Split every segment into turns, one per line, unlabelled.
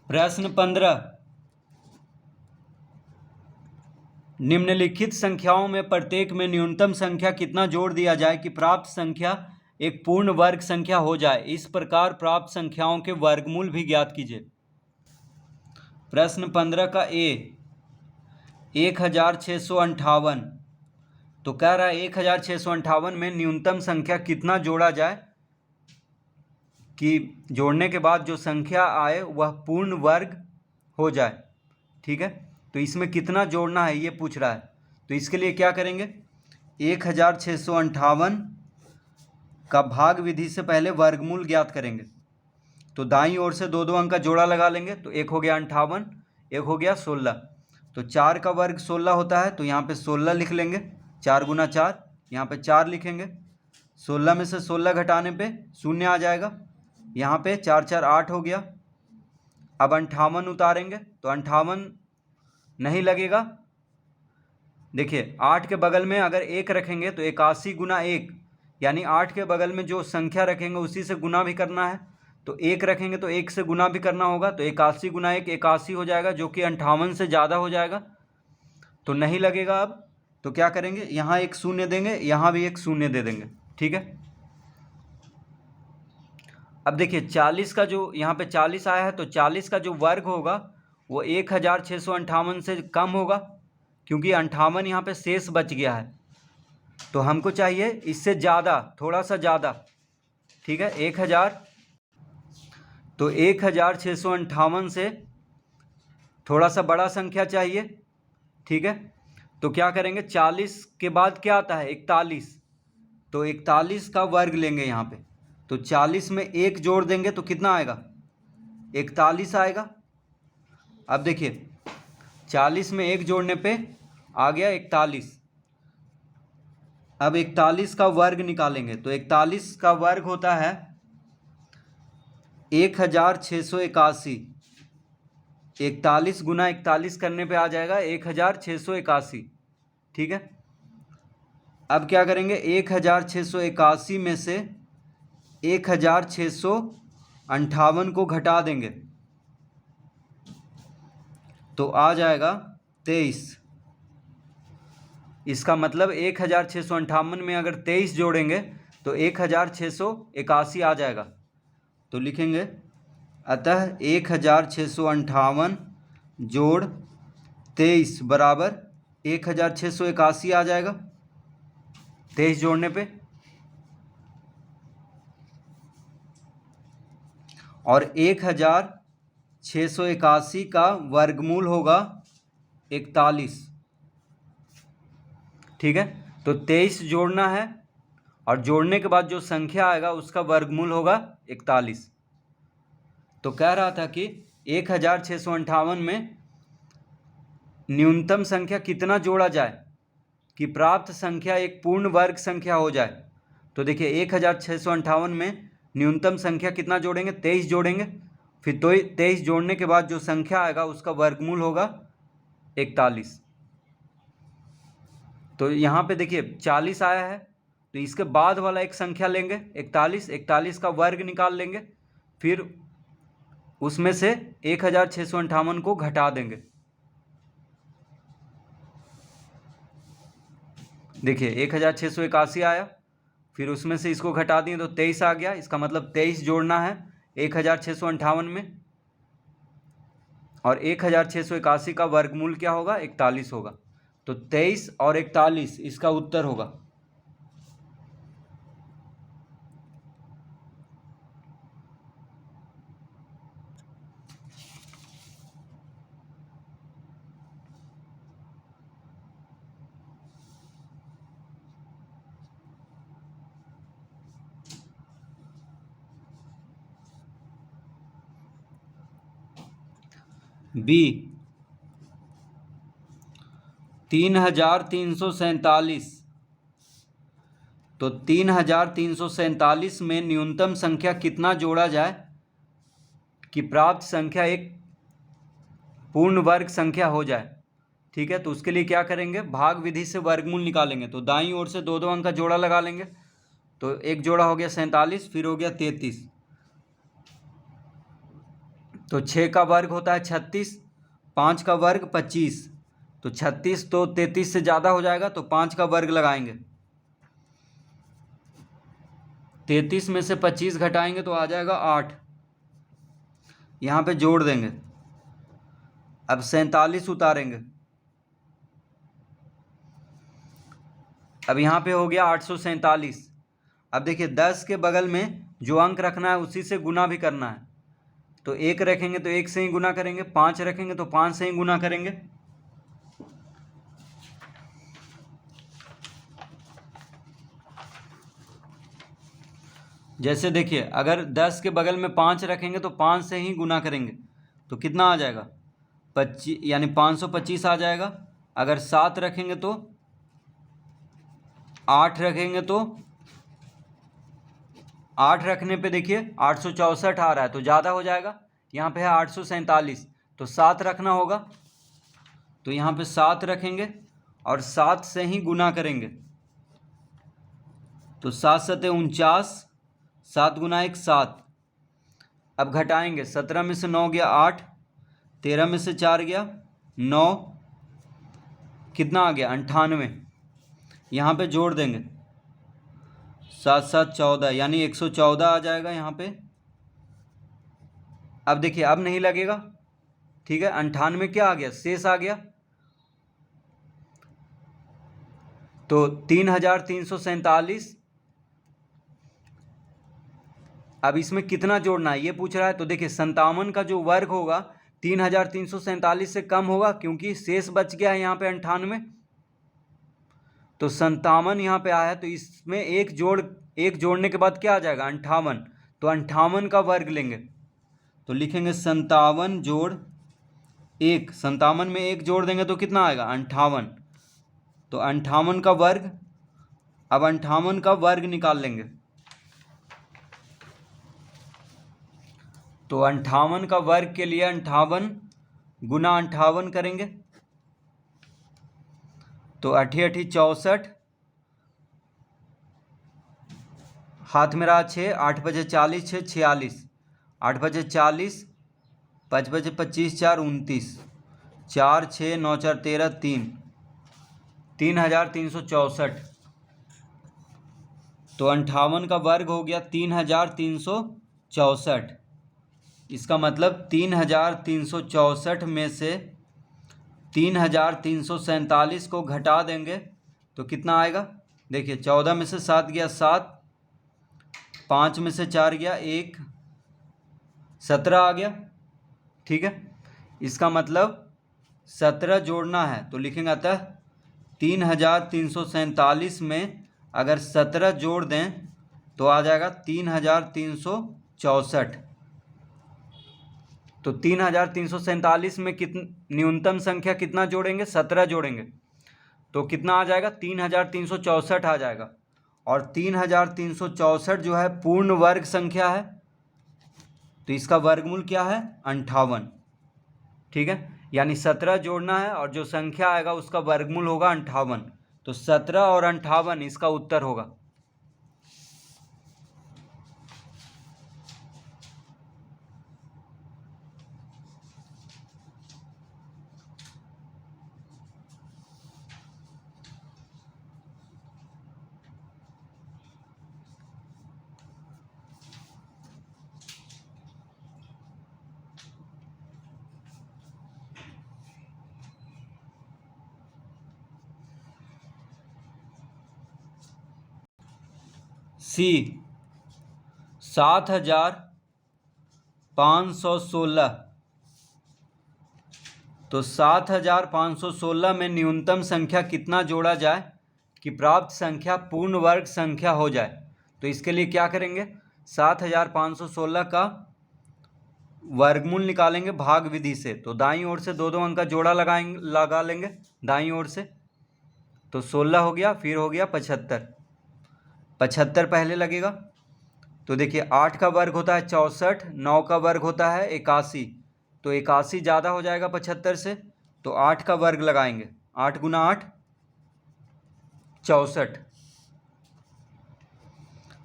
प्रश्न 15, निम्नलिखित संख्याओं में प्रत्येक में न्यूनतम संख्या कितना जोड़ दिया जाए कि प्राप्त संख्या एक पूर्ण वर्ग संख्या हो जाए। इस प्रकार प्राप्त संख्याओं के वर्गमूल भी ज्ञात कीजिए। प्रश्न 15 का ए 1658, तो कह रहा है 1658 में न्यूनतम संख्या कितना जोड़ा जाए कि जोड़ने के बाद जो संख्या आए वह पूर्ण वर्ग हो जाए। ठीक है, तो इसमें कितना जोड़ना है ये पूछ रहा है। तो इसके लिए क्या करेंगे, 1658 का भाग विधि से पहले वर्गमूल ज्ञात करेंगे। तो दाईं ओर से दो दो अंक का जोड़ा लगा लेंगे, तो एक हो गया 58, एक हो गया 16। तो 4 का वर्ग 16 होता है, तो यहाँ पे 16 लिख लेंगे, 4 गुना 4, यहाँ पे 4 लिखेंगे। 16 में से 16 घटाने पे 0 आ जाएगा, यहाँ पे 4 4 8 हो गया। अब 58 उतारेंगे तो 58 नहीं लगेगा। देखिए 8 के बगल में अगर 1 रखेंगे तो 81 गुना 1, यानी 8 के बगल में जो संख्या रखेंगे उसी से गुना भी करना है। तो 1 रखेंगे तो 1 से गुना भी करना होगा, तो 81 गुना 1 81 हो जाएगा, जो कि 58 से ज़्यादा हो जाएगा, तो नहीं लगेगा। अब तो क्या करेंगे, यहाँ एक शून्य देंगे, यहाँ भी एक शून्य दे देंगे। ठीक है, अब देखिए 40 का जो यहाँ पे 40 आया है, तो 40 का जो वर्ग होगा वो 1658 से कम होगा, क्योंकि 58 यहाँ पे शेष बच गया है। तो हमको चाहिए इससे ज़्यादा, थोड़ा सा ज़्यादा। ठीक है, 1000, तो 1658 से थोड़ा सा बड़ा संख्या चाहिए। ठीक है, तो क्या करेंगे, 40 के बाद क्या आता है 41, तो 41 का वर्ग लेंगे यहाँ पे। तो 40 में 1 जोड़ देंगे तो कितना आएगा, 41 आएगा। अब देखिए 40 में 1 जोड़ने पे आ गया 41। अब 41 का वर्ग निकालेंगे, तो 41 का वर्ग होता है 1681। 41 गुना 41 करने पे आ जाएगा 1681। ठीक है, अब क्या करेंगे, 1681 में से 1658 को घटा देंगे, तो आ जाएगा 23। इसका मतलब 1658 में अगर 23 जोड़ेंगे तो 1681 आ जाएगा। तो लिखेंगे, अतः 1658 जोड़ 23 बराबर 1681 आ जाएगा 23 जोड़ने पे। और 1681 का वर्गमूल होगा 41। ठीक है, तो 23 जोड़ना है और जोड़ने के बाद जो संख्या आएगा उसका वर्गमूल होगा 41। तो कह रहा था कि 1658 में न्यूनतम संख्या कितना जोड़ा जाए कि प्राप्त संख्या एक पूर्ण वर्ग संख्या हो जाए। तो देखिए 1658 में न्यूनतम संख्या कितना जोड़ेंगे, 23 जोड़ेंगे, फिर तो 23 जोड़ने के बाद जो संख्या आएगा उसका वर्गमूल होगा 41। तो यहाँ पे देखिए 40 आया है, तो इसके बाद वाला एक संख्या लेंगे 41, 41 का वर्ग निकाल लेंगे, फिर उसमें से 1658 को घटा देंगे। देखिए 1681 आया, फिर उसमें से इसको घटा दिए तो 23 आ गया। इसका मतलब 23 जोड़ना है 1658 में, और 1681 का वर्गमूल क्या होगा, 41 होगा। तो 23 और 41 इसका उत्तर होगा। बी 3347, तो 3347 में न्यूनतम संख्या कितना जोड़ा जाए कि प्राप्त संख्या एक पूर्ण वर्ग संख्या हो जाए। ठीक है, तो उसके लिए क्या करेंगे, भाग विधि से वर्गमूल निकालेंगे। तो दाईं ओर से दो दो अंक का जोड़ा लगा लेंगे, तो एक जोड़ा हो गया 47, फिर हो गया 33। तो 6 का वर्ग होता है 36, 5 का वर्ग 25, तो 36 तो 33 से ज़्यादा हो जाएगा, तो 5 का वर्ग लगाएंगे। 33 में से 25 घटाएंगे तो आ जाएगा 8, यहाँ पे जोड़ देंगे। अब 47 उतारेंगे। अब यहाँ पे हो गया 847। अब देखिए 10 के बगल में जो अंक रखना है उसी से गुना भी करना है, तो 1 रखेंगे तो 1 से ही गुना करेंगे, 5 रखेंगे तो 5 से ही गुना करेंगे। जैसे देखिए अगर 10 के बगल में 5 रखेंगे तो 5 से ही गुना करेंगे, तो कितना आ जाएगा 25, यानी 525 आ जाएगा। अगर 7 रखेंगे तो 8 रखेंगे तो 8 रखने पे देखिए 864 आ रहा है, तो ज़्यादा हो जाएगा। यहाँ पे है 847, तो 7 रखना होगा, तो यहाँ पे 7 रखेंगे और 7 से ही गुना करेंगे, तो 7 सते 49, 7 गुना 1 7। अब घटाएंगे, 17 में से 9 गया 8, 13 में से 4 गया 9, कितना आ गया 98। यहाँ पे जोड़ देंगे, 7 7 14, यानी 114 आ जाएगा यहाँ पे। अब देखिए अब नहीं लगेगा, ठीक है। 98 क्या आ गया, शेष आ गया, तो 3347। अब इसमें कितना जोड़ना है ये पूछ रहा है, तो देखिए 57 का जो वर्ग होगा 3347 से कम होगा, क्योंकि शेष बच गया है यहाँ पे 98, तो 57 यहाँ पे आया है, तो इसमें एक जोड़ने के बाद क्या आ जाएगा 58, तो 58 का वर्ग लेंगे, तो लिखेंगे 57 जोड़ 1, 57 में 1 जोड़ देंगे तो कितना आएगा 58, तो 58 का वर्ग। अब 58 का वर्ग निकाल लेंगे, तो 58 का वर्ग के लिए 58 गुना 58 करेंगे, तो 8 8 64, हाथ में रहा 6, 8 बजे 40, 6 46, 8 बजे 40, 5 बजे 25, 4 29, 4 6 9 4 13, 3 3364, तो 58 का वर्ग हो गया 3364। इसका मतलब 3364 में से 3347 को घटा देंगे तो कितना आएगा, देखिए 14 में से 7 गया 7, 5 में से 4 गया 1, 17 आ गया, ठीक है। इसका मतलब 17 जोड़ना है, तो लिखेंगे अतः 3347 में अगर 17 जोड़ दें तो आ जाएगा 3364। तो 3347 में न्यूनतम संख्या कितना जोड़ेंगे, 17 जोड़ेंगे, तो कितना आ जाएगा 3364 आ जाएगा। और 3364 जो है पूर्ण वर्ग संख्या है, तो इसका वर्गमूल क्या है 58, ठीक है। यानी 17 जोड़ना है और जो संख्या आएगा उसका वर्गमूल होगा 58, तो 17 और 58 इसका उत्तर होगा। सी 7516, तो 7516 में न्यूनतम संख्या कितना जोड़ा जाए कि प्राप्त संख्या पूर्ण वर्ग संख्या हो जाए। तो इसके लिए क्या करेंगे, 7516 का वर्गमूल निकालेंगे भाग विधि से, तो दाईं ओर से 2 अंक का जोड़ा लगा लेंगे दाईं ओर से, तो 16 हो गया, फिर हो गया 75, 75 पहले लगेगा। तो देखिए 8 का वर्ग होता है 64, 9 का वर्ग होता है 81, तो 81 ज़्यादा हो जाएगा 75 से, तो 8 का वर्ग लगाएंगे, 8 गुना 8 64,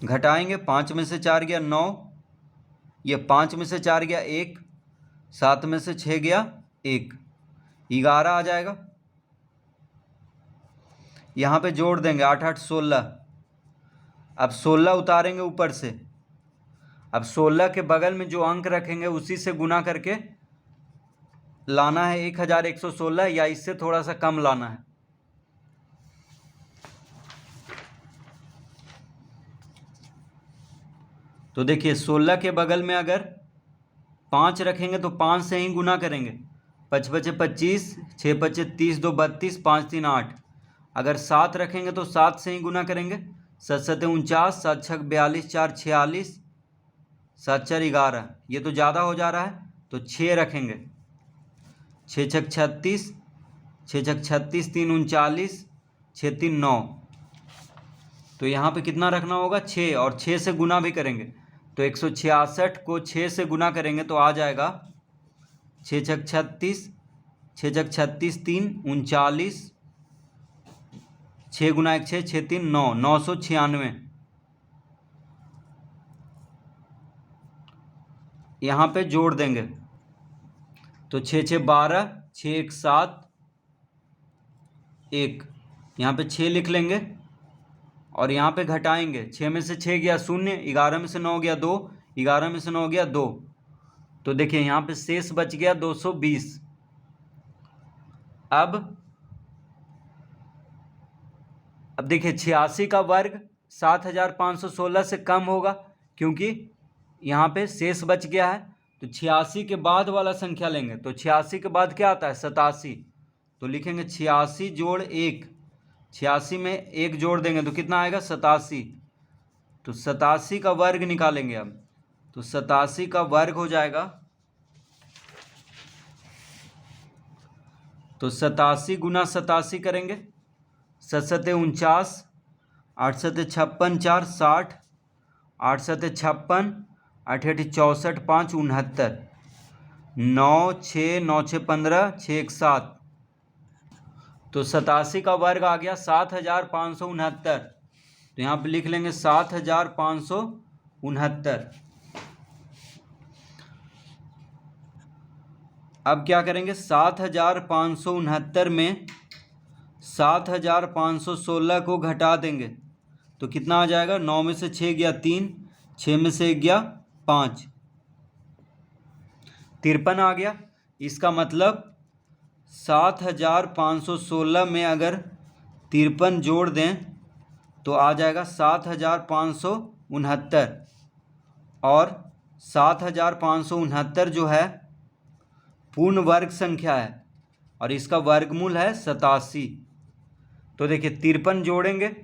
घटाएंगे, 5 में से 4 गया 9, ये 5 में से 4 गया 1, 7 में से 6 गया 1, 11 आ जाएगा। यहाँ पे जोड़ देंगे 8 8 16। अब 16 उतारेंगे ऊपर से। अब 16 के बगल में जो अंक रखेंगे उसी से गुना करके लाना है 1116, या इससे थोड़ा सा कम लाना है। तो देखिए 16 के बगल में अगर 5 रखेंगे तो 5 से ही गुना करेंगे। 5 पचे 25, 6 पचे 30, 2 32, 5 3 8। अगर 7 रखेंगे तो 7 से ही गुना करेंगे। 7 7 49, 7 6 42, 4 46, 7 4 11। ये तो ज़्यादा हो जा रहा है तो 6 रखेंगे। 6 6 36, 6 6 36, 3 39, 6 3 9। तो यहाँ पे कितना रखना होगा 6, और 6 से गुना भी करेंगे तो 166 को 6 से गुना करेंगे तो आ जाएगा 6 6 36, 6 6 36, 3 39, 6 गुना 1 6, 6 3 9, 996। यहाँ पे जोड़ देंगे तो 6 6 12, 6 1 7, 1। यहाँ पे 6 लिख लेंगे और यहाँ पे घटाएंगे। 6 में से 6 गया 0, 11 में से 9 गया 2, 11 में से 9 गया 2। तो देखिए यहाँ पे शेष बच गया 220। अब देखिए 86 का वर्ग 7516 से कम होगा, क्योंकि यहाँ पे शेष बच गया है। तो 86 के बाद वाला संख्या लेंगे तो 86 के बाद क्या आता है 87। तो लिखेंगे 86 जोड़ 1। 86 में 1 जोड़ देंगे तो कितना आएगा 87। तो 87 का वर्ग निकालेंगे अब। तो 87 का वर्ग हो जाएगा, तो 87 गुना 87 करेंगे। 7 7 49, 8 7 56, 4 60, 8 7 56, 8 8 64, 5 69, 9 6 9 6 15, 6 1 7। तो 87 का वर्ग आ गया 7569। तो यहाँ पे लिख लेंगे 7569। अब क्या करेंगे 7569 में 7516 को घटा देंगे तो कितना आ जाएगा। 9 में से 6 गया 3, 6 में से 1 गया 5, 53 आ गया। इसका मतलब 7516 में अगर 53 जोड़ दें तो आ जाएगा 7569। और 7569 जो है पूर्ण वर्ग संख्या है और इसका वर्गमूल है 87। तो देखिए 53 जोड़ेंगे,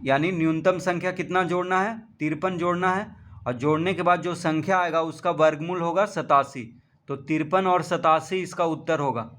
यानी न्यूनतम संख्या कितना जोड़ना है 53 जोड़ना है, और जोड़ने के बाद जो संख्या आएगा उसका वर्गमूल होगा 87। तो 53 और 87 इसका उत्तर होगा।